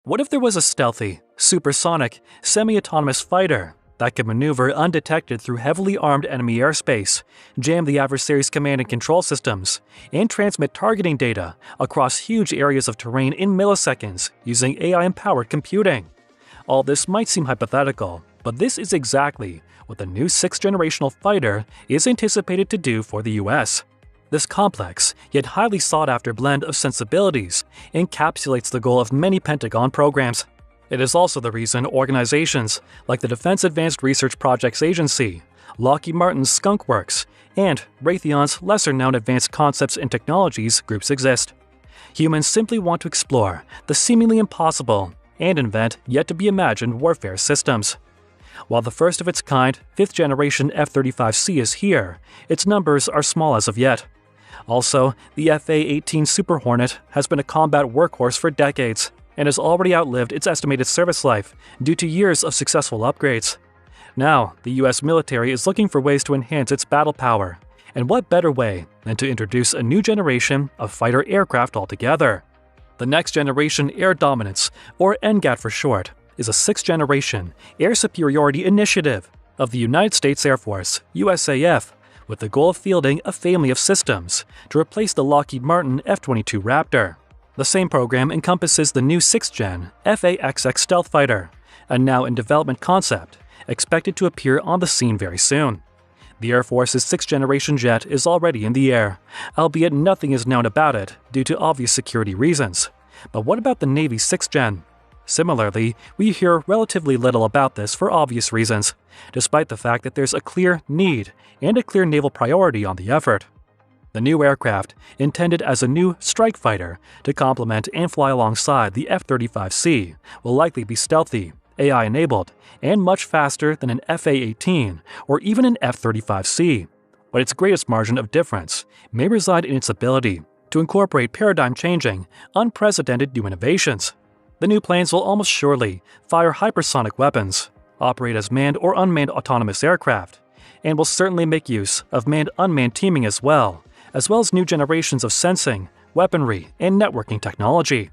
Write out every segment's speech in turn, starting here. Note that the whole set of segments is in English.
What if there was a stealthy, supersonic, semi-autonomous fighter that could maneuver undetected through heavily armed enemy airspace, jam the adversary's command and control systems, and transmit targeting data across huge areas of terrain in milliseconds using AI-empowered computing? All this might seem hypothetical, but this is exactly what the new 6th-generational fighter is anticipated to do for the US. This complex, yet highly sought-after blend of sensibilities encapsulates the goal of many Pentagon programs. It is also the reason organizations like the Defense Advanced Research Projects Agency, Lockheed Martin's Skunk Works, and Raytheon's lesser-known Advanced Concepts and Technologies groups exist. Humans simply want to explore the seemingly impossible and invent yet-to-be-imagined warfare systems. While the first of its kind, 5th-generation F-35C is here, its numbers are small as of yet. Also, the FA-18 Super Hornet has been a combat workhorse for decades and has already outlived its estimated service life due to years of successful upgrades. Now, the US military is looking for ways to enhance its battle power, and what better way than to introduce a new generation of fighter aircraft altogether? The Next Generation Air Dominance, or NGAD for short, is a 6th-generation air superiority initiative of the United States Air Force, USAF, with the goal of fielding a family of systems to replace the Lockheed Martin F-22 Raptor. The same program encompasses the new 6th-gen FA-XX stealth fighter, a now-in-development concept, expected to appear on the scene very soon. The Air Force's 6th-generation jet is already in the air, albeit nothing is known about it due to obvious security reasons. But what about the Navy's 6th-gen? Similarly, we hear relatively little about this for obvious reasons, despite the fact that there's a clear need and a clear naval priority on the effort. The new aircraft, intended as a new strike fighter to complement and fly alongside the F-35C, will likely be stealthy, AI-enabled, and much faster than an FA-18 or even an F-35C. But its greatest margin of difference may reside in its ability to incorporate paradigm-changing, unprecedented new innovations. The new planes will almost surely fire hypersonic weapons, operate as manned or unmanned autonomous aircraft, and will certainly make use of manned-unmanned teaming as well as new generations of sensing, weaponry, and networking technology.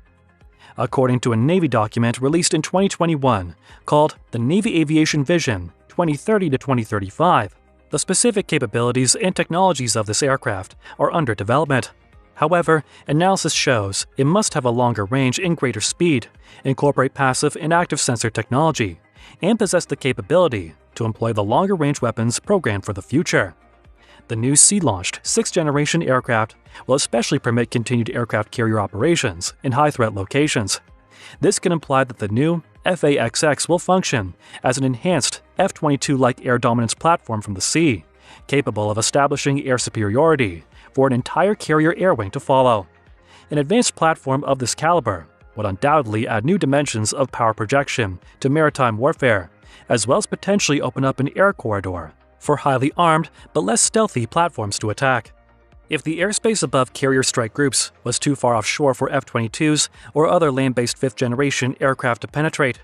According to a Navy document released in 2021 called the Navy Aviation Vision 2030 to 2035, the specific capabilities and technologies of this aircraft are under development. However, analysis shows it must have a longer range and greater speed, incorporate passive and active sensor technology, and possess the capability to employ the longer-range weapons programmed for the future. The new sea-launched 6th-generation aircraft will especially permit continued aircraft carrier operations in high-threat locations. This can imply that the new FA-XX will function as an enhanced F-22-like air dominance platform from the sea, capable of establishing air superiority for an entire carrier air wing to follow. An advanced platform of this caliber would undoubtedly add new dimensions of power projection to maritime warfare, as well as potentially open up an air corridor for highly armed but less stealthy platforms to attack. If the airspace above carrier strike groups was too far offshore for F-22s or other land-based 5th-generation aircraft to penetrate,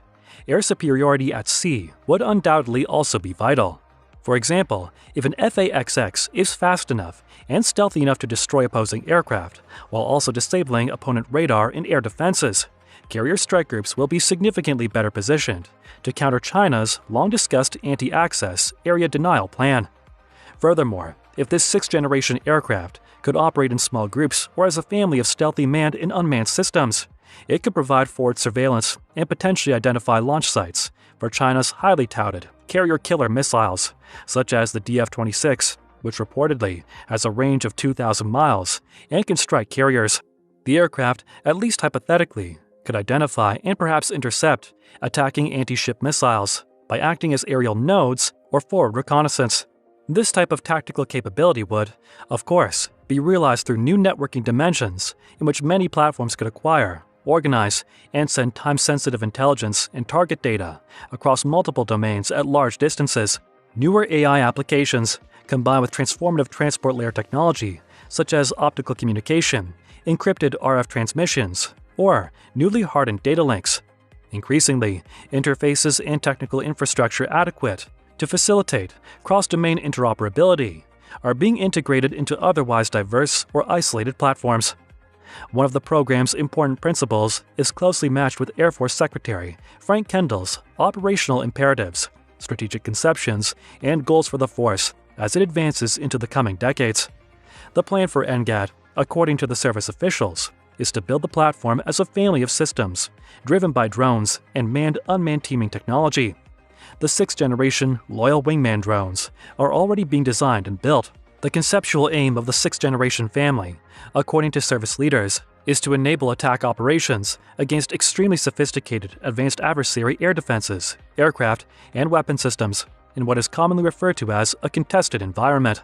air superiority at sea would undoubtedly also be vital. For example, if an FA-XX is fast enough and stealthy enough to destroy opposing aircraft, while also disabling opponent radar and air defenses, carrier strike groups will be significantly better positioned to counter China's long-discussed anti-access area denial plan. Furthermore, if this 6th-generation aircraft could operate in small groups or as a family of stealthy manned and unmanned systems, it could provide forward surveillance and potentially identify launch sites for China's highly touted carrier-killer missiles, such as the DF-26, which reportedly has a range of 2,000 miles and can strike carriers. The aircraft, at least hypothetically, could identify and perhaps intercept attacking anti-ship missiles by acting as aerial nodes or forward reconnaissance. This type of tactical capability would, of course, be realized through new networking dimensions in which many platforms could acquire, organize, and send time-sensitive intelligence and target data across multiple domains at large distances. Newer AI applications, combined with transformative transport layer technology, such as optical communication, encrypted RF transmissions, or newly hardened data links. Increasingly, interfaces and technical infrastructure adequate to facilitate cross-domain interoperability are being integrated into otherwise diverse or isolated platforms. One of the program's important principles is closely matched with Air Force Secretary Frank Kendall's operational imperatives, strategic conceptions, and goals for the force as it advances into the coming decades. The plan for NGAD, according to the service officials, is to build the platform as a family of systems, driven by drones and manned-unmanned teaming technology. The 6th-generation Loyal Wingman drones are already being designed and built. The conceptual aim of the 6th-generation family, according to service leaders, is to enable attack operations against extremely sophisticated advanced adversary air defenses, aircraft, and weapon systems in what is commonly referred to as a contested environment.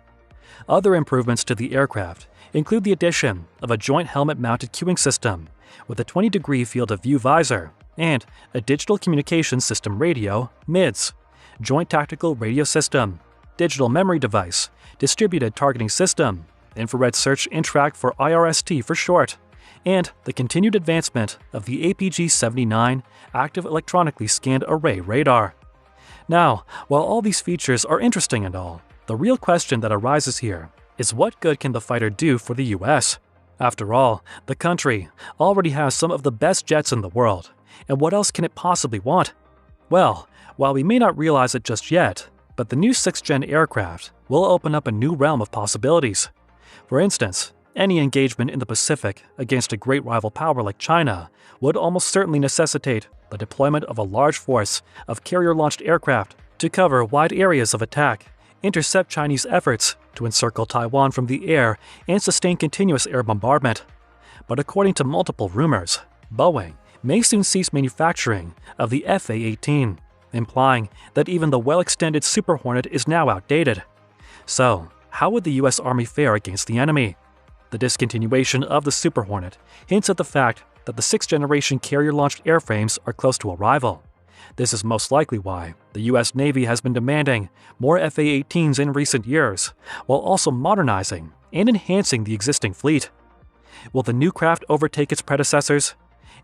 Other improvements to the aircraft include the addition of a joint helmet-mounted cueing system with a 20-degree field of view visor and a digital communications system radio, MIDS, joint tactical radio system, digital memory device, distributed targeting system, infrared search and track for IRST for short, and the continued advancement of the APG-79 active electronically scanned array radar. Now, while all these features are interesting and all, the real question that arises here is what good can the fighter do for the US? After all, the country already has some of the best jets in the world, and what else can it possibly want? Well, while we may not realize it just yet, but the new 6th-gen aircraft will open up a new realm of possibilities. For instance, any engagement in the Pacific against a great rival power like China would almost certainly necessitate the deployment of a large force of carrier-launched aircraft to cover wide areas of attack, intercept Chinese efforts to encircle Taiwan from the air, and sustain continuous air bombardment. But according to multiple rumors, Boeing may soon cease manufacturing of the FA-18, implying that even the well-extended Super Hornet is now outdated. So, how would the US Army fare against the enemy? The discontinuation of the Super Hornet hints at the fact that the 6th-generation carrier-launched airframes are close to arrival. This is most likely why the US Navy has been demanding more FA-18s in recent years, while also modernizing and enhancing the existing fleet. Will the new craft overtake its predecessors?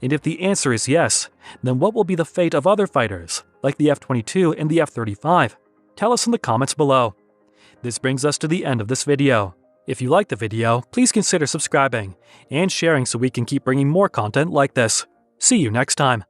And if the answer is yes, then what will be the fate of other fighters, like the F-22 and the F-35? Tell us in the comments below. This brings us to the end of this video. If you liked the video, please consider subscribing and sharing so we can keep bringing more content like this. See you next time.